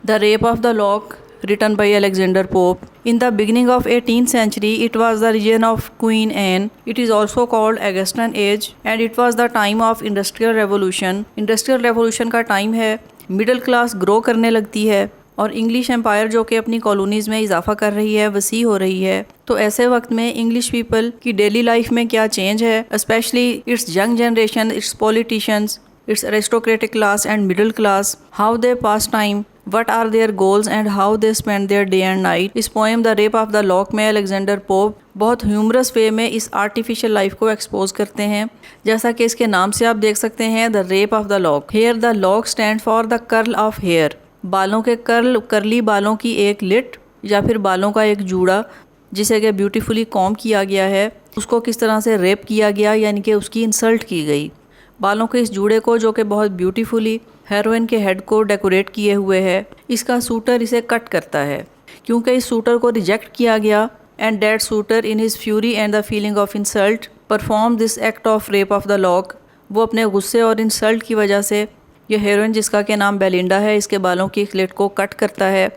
The Rape of the Lock, written by Alexander Pope. In the beginning of 18th century, it was the region of Queen Anne. It is also called Augustan Age, and it was the time of Industrial Revolution. Industrial Revolution का time है, middle class grow करने लगती है और English empire जो कि अपनी colonies में इजाफा कर रही है, वसी हो रही है। तो ऐसे वक्त में इंग्लिश पीपल की डेली लाइफ में क्या चेंज है, specially it's young generation, it's politicians, its aristocratic class and middle class, how they pass time, what are their goals and how they spend their day and night। इस poem the rape of the lock में Alexander pope बहुत humorous way में इस artificial life को expose करते हैं। जैसा कि इसके नाम से आप देख सकते हैं, the rape of the lock. Here the lock stand for the curl of hair, बालों के कर्ल, करली बालों की एक लिट या फिर बालों का एक जूड़ा जिसे कि ब्यूटीफुली कॉम किया गया है, उसको किस तरह से रेप किया गया, यानी कि उसकी इंसल्ट की गई। बालों के इस जूड़े को जो कि बहुत ब्यूटीफुली हेरोइन के हेड को डेकोरेट किए हुए है, इसका सूटर इसे कट करता है क्योंकि इस सूटर को रिजेक्ट किया गया। And that sweater in his fury and the feeling of insult perform this act of rape of the lock. वो अपने गुस्से और इंसल्ट की वजह से ये हेरोइन, जिसका के नाम बेलिंडा है, इसके बालों की स्लिट को कट करता है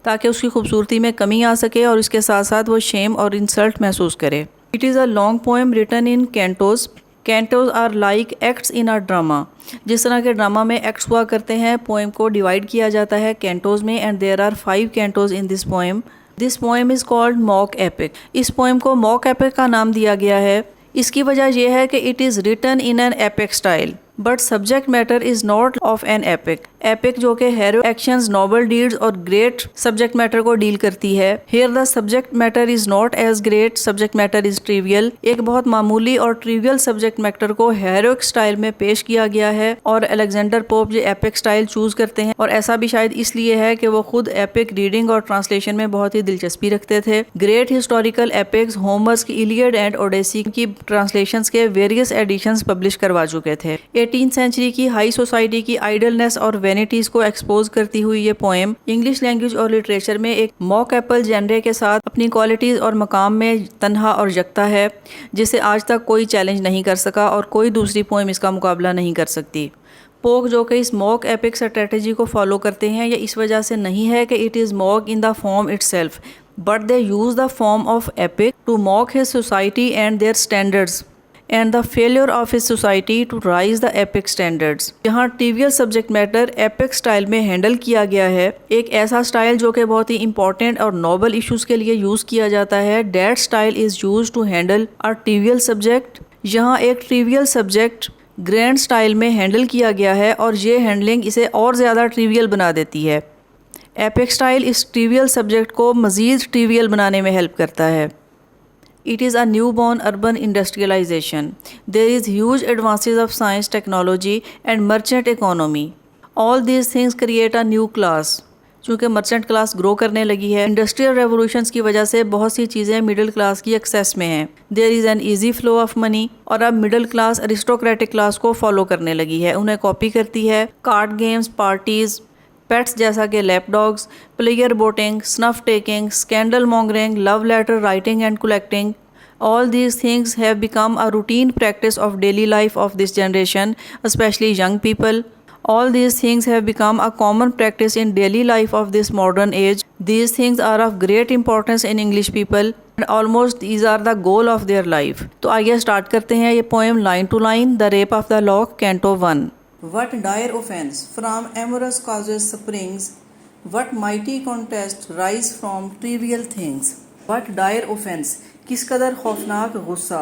ताकि उसकी खूबसूरती में कमी आ सके और इसके साथ साथ वो शेम और इंसल्ट महसूस करे। It is a long poem written in cantos. Cantos are like acts in a drama. जिस तरह के ड्रामा में एक्ट्स हुआ करते हैं, पोएम को डिवाइड किया जाता है कैंटोज में, and there are 5 cantos in this poem. This poem is called mock epic. इस पोएम को मॉक एपिक का नाम दिया गया है। इसकी वजह यह है कि it is written in an epic style, but subject matter is not of an epic. Epic जो कि हेरो एक्शंस, नोबल डीड्स और ग्रेट सब्जेक्ट मैटर को डील करती है। Here the subject matter is not as great, subject matter is trivial. एक बहुत मामूली और ट्रिवियल सब्जेक्ट मैटर को हेरोइक स्टाइल में पेश किया गया है और अलेक्जेंडर पोप ये एपिक स्टाइल चूज करते हैं, और ऐसा भी शायद इसलिए है कि वो खुद एपिक रीडिंग और ट्रांसलेशन में बहुत ही दिलचस्पी रखते थे। ग्रेट हिस्टोरिकल एपिक्स, होमर्स की इलियड एंड ओडेसी की ट्रांसलेशंस के वेरियस एडिशंस पब्लिश करवा चुके थे। 18th सेंचुरी की हाई सोसाइटी की आइडलनेस और वेनिटीज को एक्सपोज करती हुई ये पोएम इंग्लिश लैंग्वेज और लिटरेचर में एक मॉक एपल जेनरे के साथ अपनी क्वालिटीज और मकाम में तन्हा और जगता है, जिसे आज तक कोई चैलेंज नहीं कर सका और कोई दूसरी पोएम इसका मुकाबला नहीं कर सकती। पोक जो कि इस मॉक एपिक स्ट्रेटजी को फॉलो करते हैं, ये इस वजह से नहीं है कि it is mock in the form itself, but they use the form of epic to mock his society and their standards and the failure of his society to rise the epic standards. यहाँ trivial subject matter epic style में handle किया गया है, एक ऐसा style जो कि बहुत ही इंपॉर्टेंट और नोबल इश्यूज के लिए यूज़ किया जाता है। That style is use to handle a trivial subject. यहाँ एक ट्रिवियल सब्जेक्ट ग्रैंड स्टाइल में हैंडल किया गया है और ये हैंडलिंग इसे और ज़्यादा ट्रिवियल बना देती है। एपिक स्टाइल इस ट्रिवियल सब्जेक्ट को मज़ीद ट्रिवियल बनाने में हेल्प करता है। It is a newborn urban industrialization. There is huge advances of science, technology and merchant economy. All these things create a new class. चूँकि मर्चेंट क्लास ग्रो करने लगी है, इंडस्ट्रियल रेवोल्यूशंस की वजह से बहुत सी चीज़ें मिडिल क्लास की एक्सेस में हैं। There is an easy flow of money, और अब मिडिल क्लास अरिस्टोक्रेटिक क्लास को फॉलो करने लगी है, उन्हें कॉपी करती है। कार्ड गेम्स, पार्टीज़, पेट्स जैसा कि lap dogs, player boating, snuff taking, scandal mongering, love letter writing and collecting, all these things have become a routine practice of daily life of this generation, especially young people. All these things have become a common practice in daily life of this modern age. These things are of great importance in English people and almost these are the goal of their life. तो आइए start करते हैं ये poem line to line, The Rape of the Lock, Canto 1. What dire offense from amorous causes springs, what mighty contest rise from trivial things. What dire offense, किस कदर खौफनाक गुस्सा।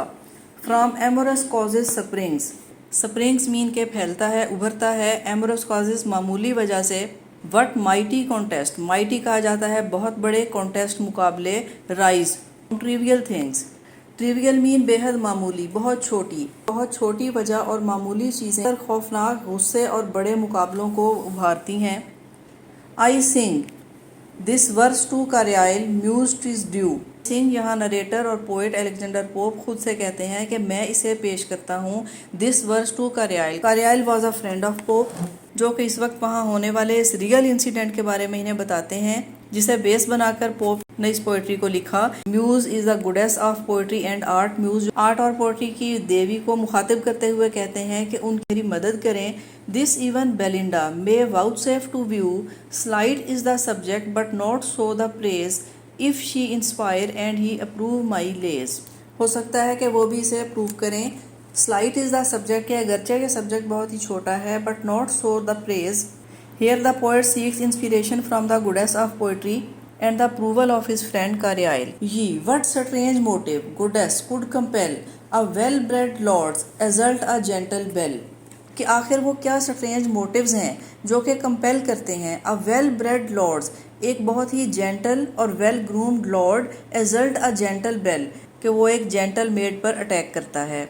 From amorous causes springs, springs mean के फैलता है, उभरता है, amorous causes मामूली वजह से। वट माइटी कॉन्टेस्ट, माइटी कहा जाता है बहुत बड़े, कॉन्टेस्ट मुकाबले, rise trivial things. Trivial mean बेहद मामूली, बहुत छोटी वजह और मामूली चीज़ें खौफनाक गुस्से और बड़े मुकाबलों को उभारती हैं। I sing this verse to Caryll muse is due. Sing यहाँ नरेटर और पोएट अलेक्जेंडर पोप खुद से कहते हैं कि मैं इसे पेश करता हूँ this verse to Caryll. Caryll was a friend of Pope, जो कि इस वक्त वहाँ होने वाले इस रियल इंसिडेंट के बारे में इन्हें बताते हैं, जिसे बेस बनाकर पोप ने इस पोइट्री को लिखा। Muse is the goddess of poetry and art. Muse art और पोइट्री की देवी को मुखातिब करते हुए कहते हैं कि उन मेरी मदद करें। This even Belinda may vouchsafe to view slight is the subject but not so the praise if she inspire and he approve my lays. हो सकता है कि वो भी इसे अप्रूव करें। स्लाइट इज द सब्जेक्ट, या अगरचे के सब्जेक्ट बहुत ही छोटा है, but not so the praise. Here the poet seeks inspiration from the goddess of poetry and the approval of his friend Carlyle. Ye, what strange motive, goddess, could compel a well-bred lord's exalt a gentle bell. कि आखिर वो क्या strange motives हैं जो कि compel करते हैं a well bread lords, एक बहुत ही जेंटल और well groomed lord, assault a gentle belle, कि वो एक जेंटल मेड पर अटैक करता है।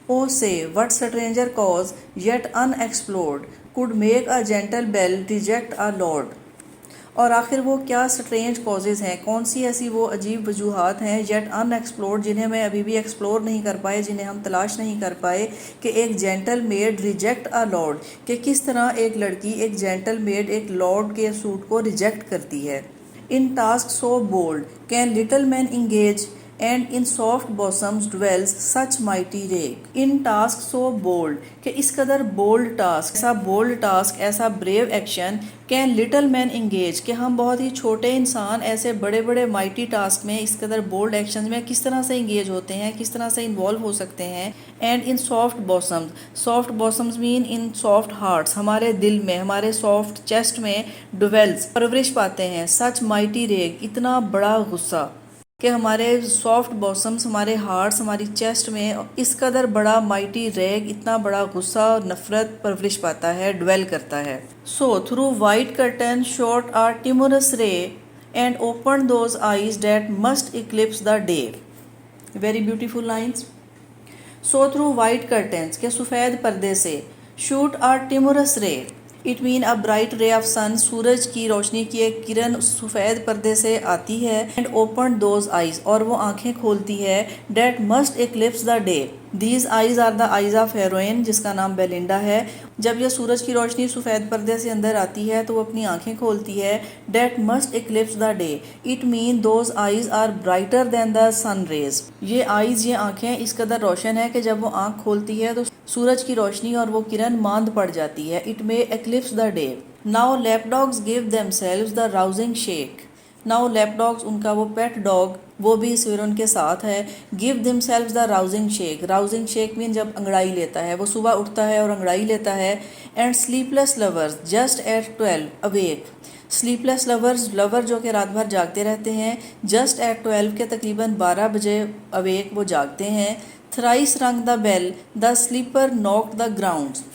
ओ से what stranger cause yet unexplored could make a gentle bell reject a Lord. और आखिर वो क्या स्ट्रेंज कॉजेज़ हैं, कौन सी ऐसी वो अजीब वजूहात हैं येट अनएक्सप्लोर्ड, जिन्हें मैं अभी भी एक्सप्लोर नहीं कर पाए, जिन्हें हम तलाश नहीं कर पाए, कि एक gentle maid reject a lord, कि किस तरह एक लड़की, एक जेंटल मेड एक लॉर्ड के सूट को रिजेक्ट करती है। In task so bold can little man engage and in soft bosoms dwells such mighty rage. In task so bold, कि इस कदर बोल्ड टास्क, ऐसा बोल्ड टास्क, ऐसा brave action, can little man engage, कि हम बहुत ही छोटे इंसान ऐसे बड़े बड़े माइटी टास्क में, इस कदर बोल्ड एक्शन में किस तरह से इंगेज होते हैं, किस तरह से इन्वॉल्व हो सकते हैं। And in soft bosoms, soft bosoms mean in soft hearts, हमारे दिल में, हमारे सॉफ्ट चेस्ट में डवेल्स परवरिश पाते हैं। सच माइटी रेक, इतना बड़ा गुस्सा, कि हमारे सॉफ्ट बॉसम्स, हमारे हार्ट्स, हमारी चेस्ट में इस कदर बड़ा माइटी रेग, इतना बड़ा गुस्सा, नफरत परवरिश पाता है, ड्वेल करता है। So through white curtain shot are timorous ray and open those eyes that must eclipse the day. Very beautiful lines. So through white curtains, के सफ़ेद पर्दे से, shoot are timorous ray, it mean a bright ray of sun, सूरज की रोशनी की एक किरण सफ़ेद पर्दे से आती है। एंड ओपन दोज आइज, और वो आंखें खोलती है। That must eclipse the day, these eyes are the eyes of heroine, जिसका नाम बेलिंडा है। जब यह सूरज की रोशनी सफ़ेद पर्दे से अंदर आती है तो वो अपनी आंखें खोलती है। That must eclipse the day, it mean those eyes are brighter than the sun rays. ये आइज, ये आंखें इस कदर रोशन है कि जब वो आंख खोलती है तो सूरज की रोशनी और वो किरण मांद पड़ जाती है। It may eclipse the day. Now lapdogs give themselves the rousing shake. Now lapdogs, उनका वो पेट डॉग, वो भी इस वीर उनके साथ है। Give themselves the rousing shake, rousing shake mean जब अंगड़ाई लेता है, वो सुबह उठता है और अंगड़ाई लेता है। And sleepless lovers just at 12 awake, sleepless lovers, lover जो कि रात भर जागते रहते हैं, जस्ट एट 12 के तकरीबन 12 बजे अवेक, वो जागते हैं। Thrice rang the bell the slipper knock the ground.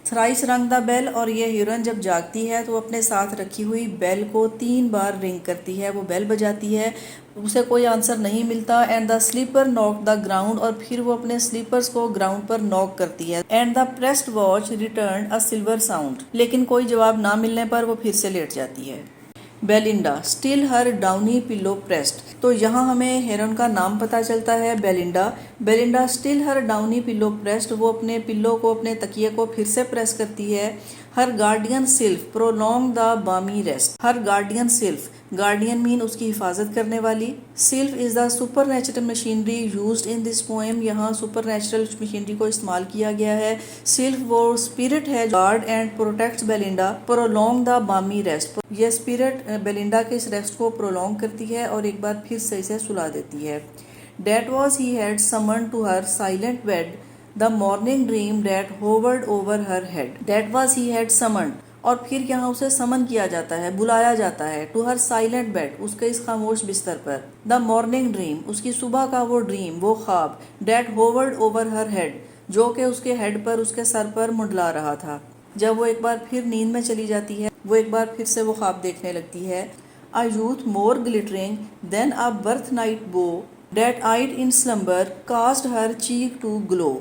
Thrice rang the bell, और ये हीरोइन जब जागती है तो अपने साथ रखी हुई बेल को 3 बार रिंग करती है, वो बेल बजाती है, उसे कोई आंसर नहीं मिलता। And the slipper knock the ground, और फिर वो अपने स्लीपर्स को ग्राउंड पर नॉक करती है। And the pressed watch return a silver sound, लेकिन कोई जवाब ना मिलने पर वो फिर से लेट जाती है। बेलिंडा स्टिल हर डाउनी पिलो प्रेस्ड, तो यहाँ हमें हेरोइन का नाम पता चलता है बेलिंडा। बेलिंडा स्टिल हर डाउनी पिलो प्रेस्ड, वो अपने पिल्लो को, अपने तकिए को फिर से प्रेस करती है। Her guardian sylph prolong the balmy rest. Her guardian sylph, guardian mean उसकी हिफाजत करने वाली। Sylph is the supernatural machinery used in this poem, यहाँ सुपर नेचुरल मशीनरी को इस्तेमाल किया गया है। सिल्फ वो स्पिरिट है guard and protects Belinda, prolong the balmy rest, ये स्पिरिट बेलिंडा के इस रेस्ट को प्रोलॉन्ग करती है और एक बार फिर से इसे सुला देती है। That was he had summon to her silent bed the morning dream that hovered over her head. That was he had summon, और फिर यहाँ उसे समन किया जाता है, बुलाया जाता है। टू हर साइलेंट बेड, उसके इस खामोश बिस्तर पर। द मॉर्निंग ड्रीम, उसकी सुबह का वो ड्रीम, वो ख्वाब। That hovered over her head, जो कि उसके हेड पर, उसके सर पर मुंडला रहा था। जब वो एक बार फिर नींद में चली जाती है, वो एक बार फिर से वो ख्वाब देखने लगती है। A youth more glittering than a birth night beau that eyed in slumber cast her cheek to glow.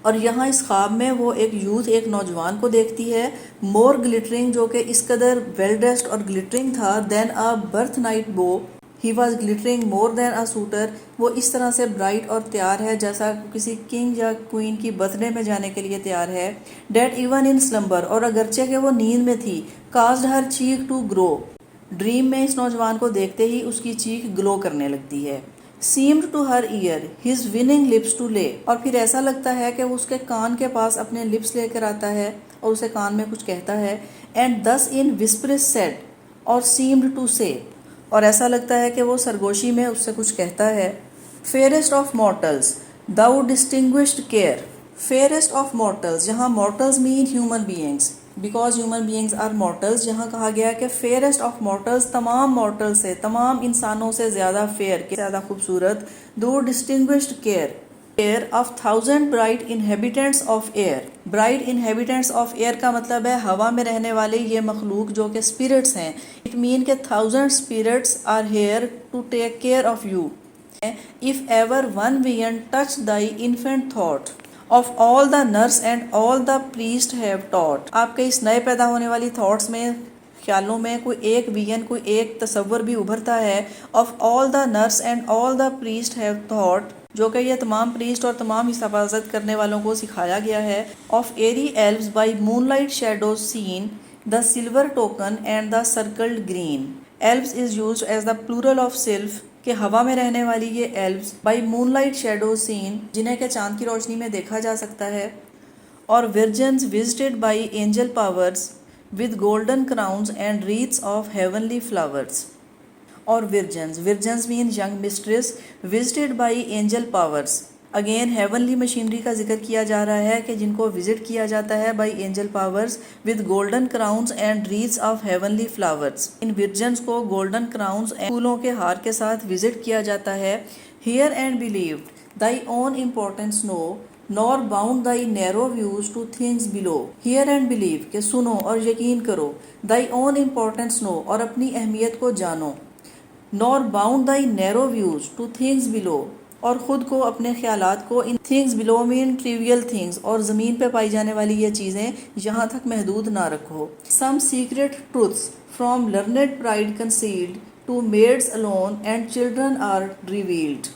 और यहाँ इस ख्वाब में वो एक यूथ, एक नौजवान को देखती है, मोर ग्लिटरिंग, जो कि इस कदर वेल ड्रेस्ड और ग्लिटरिंग था, देन अ बर्थ नाइट बो, he was glittering more than a sweater, वो इस तरह से ब्राइट और तैयार है जैसा किसी किंग या क्वीन की बर्थडे में जाने के लिए तैयार है। डेट इवन इन स्लम्बर, और अगरचे के वो नींद में थी, caused her cheek to grow, dream में इस नौजवान को देखते ही उसकी चीख ग्लो करने लगती है। Seemed to her ear his winning lips to lay, और फिर ऐसा लगता है कि वो उसके कान के पास अपने लिप्स लेकर आता है और उसे कान में कुछ कहता है। And thus in whispers said, और seemed to say, और ऐसा लगता है कि वो सरगोशी में उससे कुछ कहता है। Fairest of mortals, thou distinguished care, fairest of mortals, जहाँ mortals mean human beings, because human beings are mortals, जहाँ कहा गया है कि फेयरेस्ट ऑफ मॉर्टल्स, तमाम मॉर्टल्स से, तमाम इंसानों से ज़्यादा फेयर, ज़्यादा खूबसूरत, thou distinguished care of 1000 bright inhabitants of air. Bright inhabitants of air का मतलब है हवा में रहने वाले ये मखलूक जो कि स्पिरिट्स हैं। इट मीन के 1000 spirits are here to take care of you. If ever one vision touch thy infant thought of all the nurse and all the priest have taught. आपके इस नए पैदा होने वाली थॉट्स में, ख्यालों में कोई एक विजन, कोई एक तस्वर भी उभरता है। Of all the nurse and all the priest have thought, जो कि ये तमाम प्रीस्ट और तमाम हिफाजत करने वालों को सिखाया गया है। Of airy elves by moonlight shadows seen the silver token and the circled green. Elves is used as the plural of sylph, कि हवा में रहने वाली ये elves by moonlight shadow seen, जिन्हें के चांद की रोशनी में देखा जा सकता है। और virgins visited by angel powers with golden crowns and wreaths of heavenly flowers. और virgins mean young mistress visited by angel powers. Again heavenly machinery का जिक्र किया जा रहा है कि जिनको विजिट किया जाता है by angel powers with golden crowns and wreaths of heavenly flowers. इन विर्जन्स को गोल्डन क्राउन्स एंड फूलों के हार के साथ विजिट किया जाता है। Hear and believed thy own importance know nor bound thy narrow views to things below. Hear and believe के सुनो और यकीन करो, दाई ओन इम्पोर्टेंस नो और अपनी अहमियत को जानो, nor bound thy narrow views to things below और ख़ुद को, अपने ख्यालात को इन things below mean trivial things और ज़मीन पे पाई जाने वाली ये चीज़ें यहाँ तक महदूद ना रखो। Some secret truths from learned pride concealed to maids alone and children are revealed.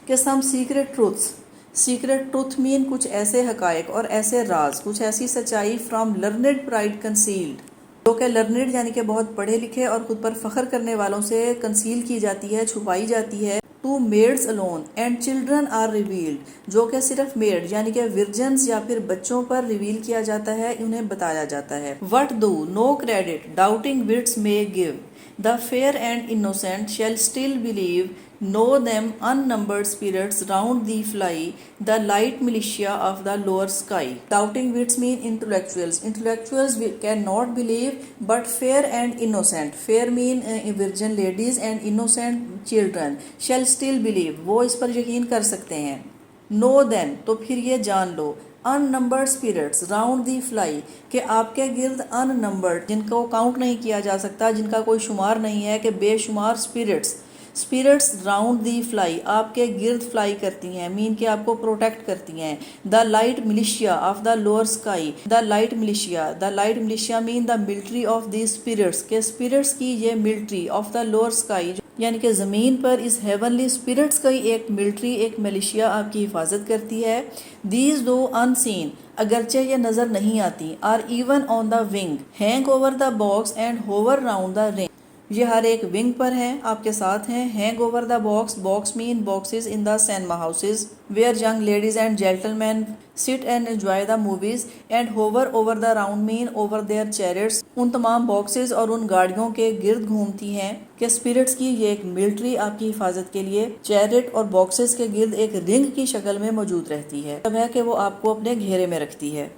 के some secret truths, secret truth mean कुछ ऐसे हकायक और ऐसे राज, कुछ ऐसी सच्चाई फ्रॉम लर्नेड प्राइड कंसील्ड, जो कि लर्नेड यानी कि बहुत पढ़े लिखे और ख़ुद पर फ़ख्र करने वालों से कंसील की जाती है, छुपाई जाती है। To maids alone and children are revealed, जो कि सिर्फ मेड यानी कि विर्जन्स या फिर बच्चों पर रिवील किया जाता है, उन्हें बताया जाता है। What though no credit doubting wits may give, the fair and innocent shall still believe, know them unnumbered spirits round thee fly, the light militia of the lower sky. Doubting wits mean intellectuals. Intellectuals cannot believe, but fair and innocent, fair mean virgin ladies and innocent children, shall still believe, वो इस पर यकीन कर सकते हैं। Know then, तो फिर ये जान लो, unnumbered spirits round the fly, कि आपके गिर्द unnumbered, जिनको काउंट नहीं किया जा सकता, जिनका कोई शुमार नहीं है, कि बेशुमार स्पिरिट्स राउंड दी फ्लाई, आपके गिर्द फ्लाई करती हैं, मीन के आपको प्रोटेक्ट करती हैं। The light militia of the lower sky, the light militia mean the military of the spirits, के स्पिरिट्स की ये military of the lower sky, यानी कि ज़मीन पर इस हेवनली स्पिरिट्स का एक मिलिट्री, एक मिलिशिया आपकी हिफाजत करती है। दीज दो अनसीन, अगरचे ये नज़र नहीं आती, are even on the wing, hang over the box and hover round the ring, ये हर एक विंग पर हैं, आपके साथ हैं। Hang over the box mean boxes in the cinema houses where young ladies and gentleman sit and enjoy the movies, and hover over the round mean over their chariots, उन तमाम बॉक्सेस और उन गाड़ियों के गिर्द घूमती हैं कि स्पिरिट्स की ये एक मिलिट्री आपकी हिफाजत के लिए चैरिट और बॉक्सेस के गिर्द एक रिंग की शक्ल में मौजूद रहती है, तब है कि वो आपको अपने घेरे में रखती है।